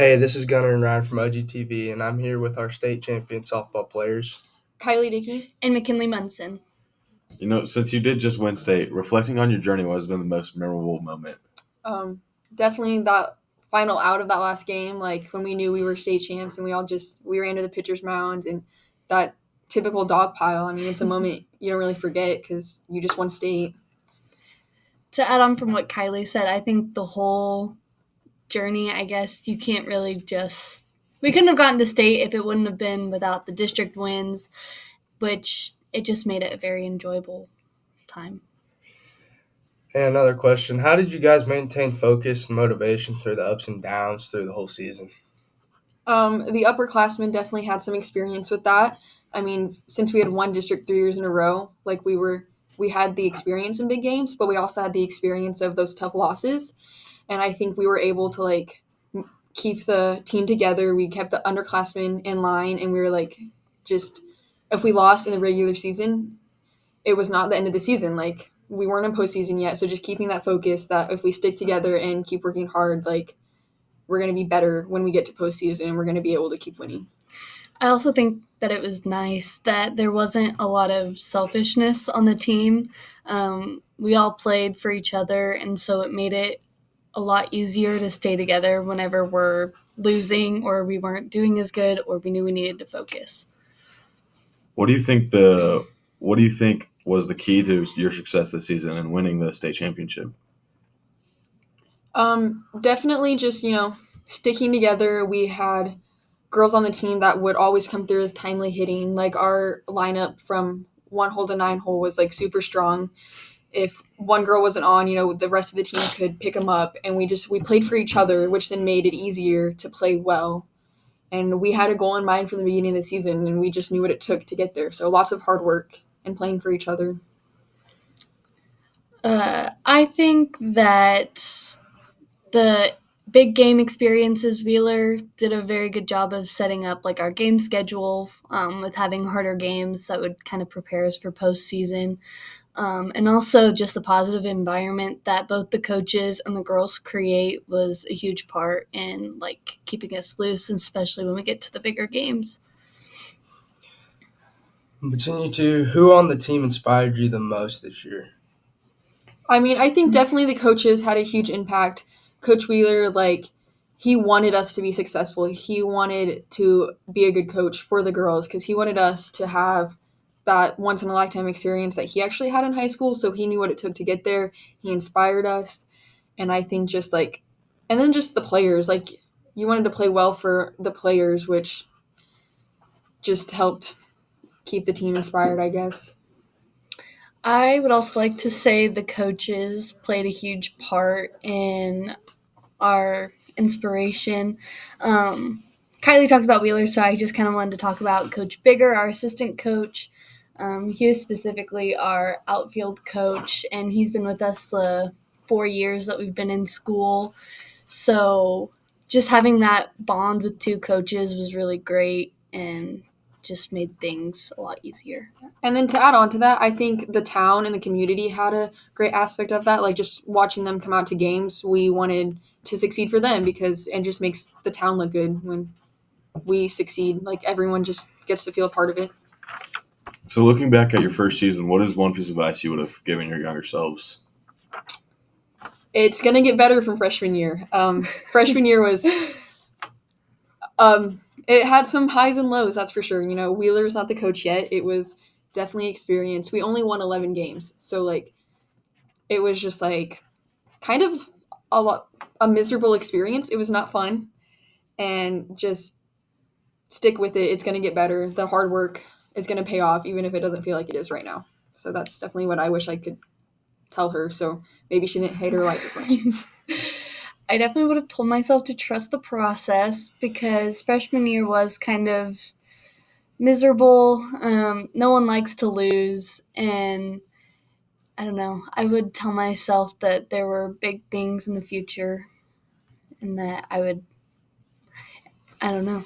Hey, this is Gunnar and Ryan from OGTV, and I'm here with our state champion softball players. Kylee, Dickey, and Mackenley, Munson. Since you did just win state, reflecting on your journey, what has been the most memorable moment? Definitely that final out of that last game, like when we knew we were state champs and we ran to the pitcher's mound and that typical dog pile. I mean, it's a moment you don't really forget because you just won state. To add on from what Kylee said, I think the whole journey, I guess you can't really we couldn't have gotten to state if it wouldn't have been without the district wins, which it just made it a very enjoyable time. And another question, how did you guys maintain focus and motivation through the ups and downs through the whole season? The upperclassmen definitely had some experience with that. I mean, since we had won district 3 years in a row, like we had the experience in big games, but we also had the experience of those tough losses. And I think we were able to keep the team together. We kept the underclassmen in line, and we were if we lost in the regular season, it was not the end of the season. We weren't in postseason yet, so just keeping that focus that if we stick together and keep working hard, we're going to be better when we get to postseason, and we're going to be able to keep winning. I also think that it was nice that there wasn't a lot of selfishness on the team. We all played for each other, and so it made it a lot easier to stay together whenever we're losing or we weren't doing as good or we knew we needed to focus. What do you think was the key to your success this season and winning the state championship? Definitely just, sticking together. We had girls on the team that would always come through with timely hitting. Our lineup from 1 hole to 9 hole was super strong. If one girl wasn't on, the rest of the team could pick them up, and we played for each other, which then made it easier to play well. And we had a goal in mind from the beginning of the season, and we just knew what it took to get there. So lots of hard work and playing for each other. I think that the big game experiences, Wheeler did a very good job of setting up our game schedule with having harder games that would kind of prepare us for postseason. And also just the positive environment that both the coaches and the girls create was a huge part in keeping us loose, especially when we get to the bigger games. Between you two, who on the team inspired you the most this year? I mean, I think definitely the coaches had a huge impact. Coach Wheeler, he wanted us to be successful. He wanted to be a good coach for the girls because he wanted us to have that once-in-a-lifetime experience that he actually had in high school, so he knew what it took to get there. He inspired us, and I think and then just the players. You wanted to play well for the players, which just helped keep the team inspired, I guess. I would also like to say the coaches played a huge part in our inspiration. Kylee talked about Wheeler, so I just kind of wanted to talk about Coach Bigger, our assistant coach. He was specifically our outfield coach, and he's been with us the 4 years that we've been in school. So just having that bond with two coaches was really great and just made things a lot easier. And then to add on to that, I think the town and the community had a great aspect of that. Just watching them come out to games, we wanted to succeed for them because it just makes the town look good when we succeed. Everyone just gets to feel a part of it. So looking back at your first season, what is one piece of advice you would have given your younger selves? It's going to get better from freshman year. Freshman year was it had some highs and lows, that's for sure. Wheeler's not the coach yet. It was definitely experience. We only won 11 games. So, it was just, kind of a miserable experience. It was not fun. And just stick with it. It's going to get better. The hard work is going to pay off, even if it doesn't feel like it is right now. So that's definitely what I wish I could tell her. So maybe she didn't hate her life as much. I definitely would have told myself to trust the process because freshman year was kind of miserable. No one likes to lose. And I don't know. I would tell myself that there were big things in the future and that I don't know.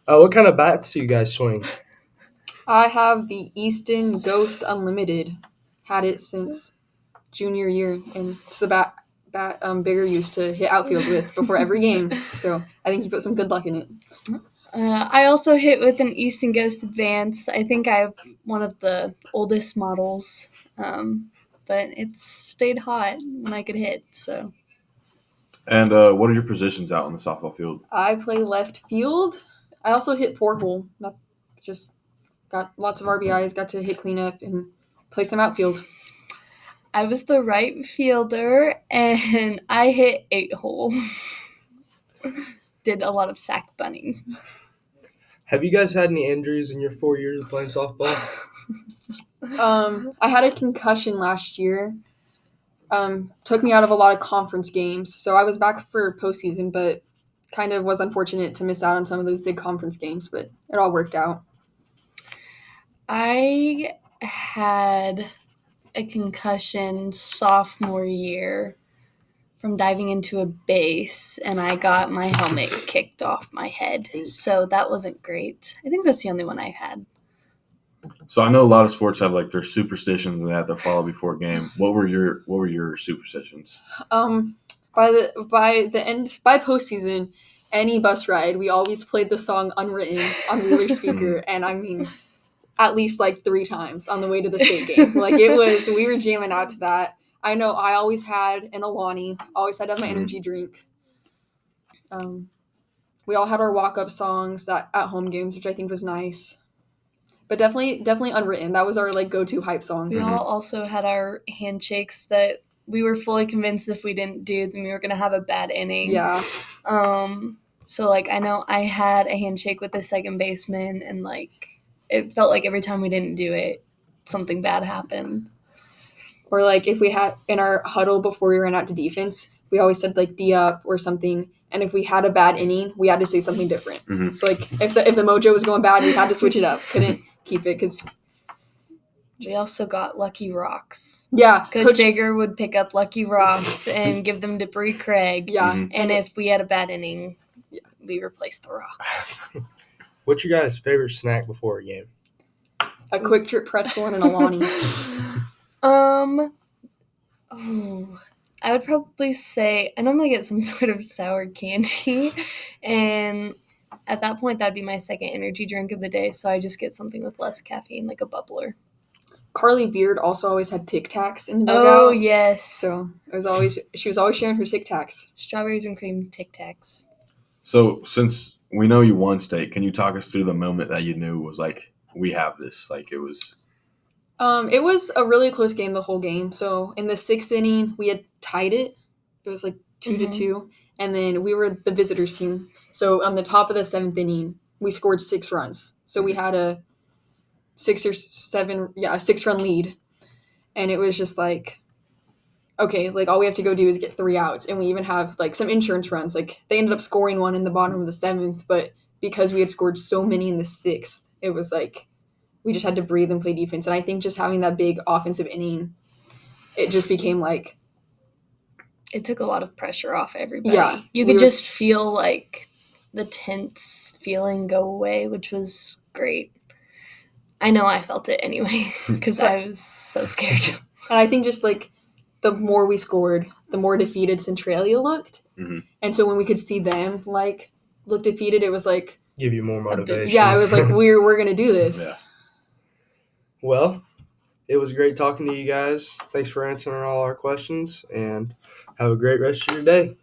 What kind of bats do you guys swing? I have the Easton Ghost Unlimited. Had it since junior year, and it's the that Bigger used to hit outfield with before every game. So I think he put some good luck in it. I also hit with an Easton Ghost Advance. I think I have one of the oldest models, but it's stayed hot when I could hit. So. And what are your positions out on the softball field? I play left field. I also hit 4-hole. Not just got lots of RBIs. Got to hit cleanup and play some outfield. I was the right fielder, and I hit 8-hole. Did a lot of sack bunting. Have you guys had any injuries in your 4 years of playing softball? I had a concussion last year. Took me out of a lot of conference games. So I was back for postseason, but kind of was unfortunate to miss out on some of those big conference games, but it all worked out. I had a concussion sophomore year from diving into a base, and I got my helmet kicked off my head. So that wasn't great. I think that's the only one I had. So I know a lot of sports have like their superstitions and that follow before a game. What were your superstitions? By postseason, any bus ride, we always played the song Unwritten on Wheeler speaker, and I mean, at least like 3 times on the way to the state game. Like we were jamming out to that. I know I always had an Alani, always had to have my energy drink. We all had our walk-up songs at home games, which I think was nice. But definitely Unwritten. That was our like go-to hype song. We all also had our handshakes that we were fully convinced if we didn't do them, we were going to have a bad inning. Yeah. So like I know I had a handshake with the second baseman, and like it felt like every time we didn't do it, something bad happened. Or like if we had in our huddle before we ran out to defense, we always said like D up or something. And if we had a bad inning, we had to say something different. Mm-hmm. So like if the mojo was going bad, we had to switch it up. Couldn't keep it because we also got Lucky Rocks. Yeah. Coach Baker would pick up Lucky Rocks and give them to Bree Craig. Yeah. Mm-hmm. And if we had a bad inning, we replaced the rock. What's your guys' favorite snack before a game? A Quick Trip pretzel and an Alani. I would probably say I normally get some sort of sour candy, and at that point that would be my second energy drink of the day, so I just get something with less caffeine, like a bubbler. Carly Beard also always had Tic Tacs in the dugout. Oh, yes. So she was always sharing her Tic Tacs. Strawberries and cream Tic Tacs. So since we know you won state, can you talk us through the moment that you knew was like, we have this? Like it was... It was a really close game the whole game. So in the 6th inning, we had tied it. It was like 2-2. And then we were the visitors team. So on the top of the 7th inning, we scored 6 runs. So we had a 6-run lead. And it was just like, okay, like all we have to go do is get 3 outs. And we even have like some insurance runs. Like they ended up scoring one in the bottom of the 7th. But because we had scored so many in the 6th, it was like, we just had to breathe and play defense. And I think just having that big offensive inning, it just became like... It took a lot of pressure off everybody. Yeah. You could just feel like the tense feeling go away, which was great. I know I felt it anyway because I was so scared. And I think just like the more we scored, the more defeated Centralia looked. Mm-hmm. And so when we could see them like look defeated, it was like... Give you more motivation. Yeah, it was like, we're going to do this. Yeah. Well, it was great talking to you guys. Thanks for answering all our questions, and have a great rest of your day.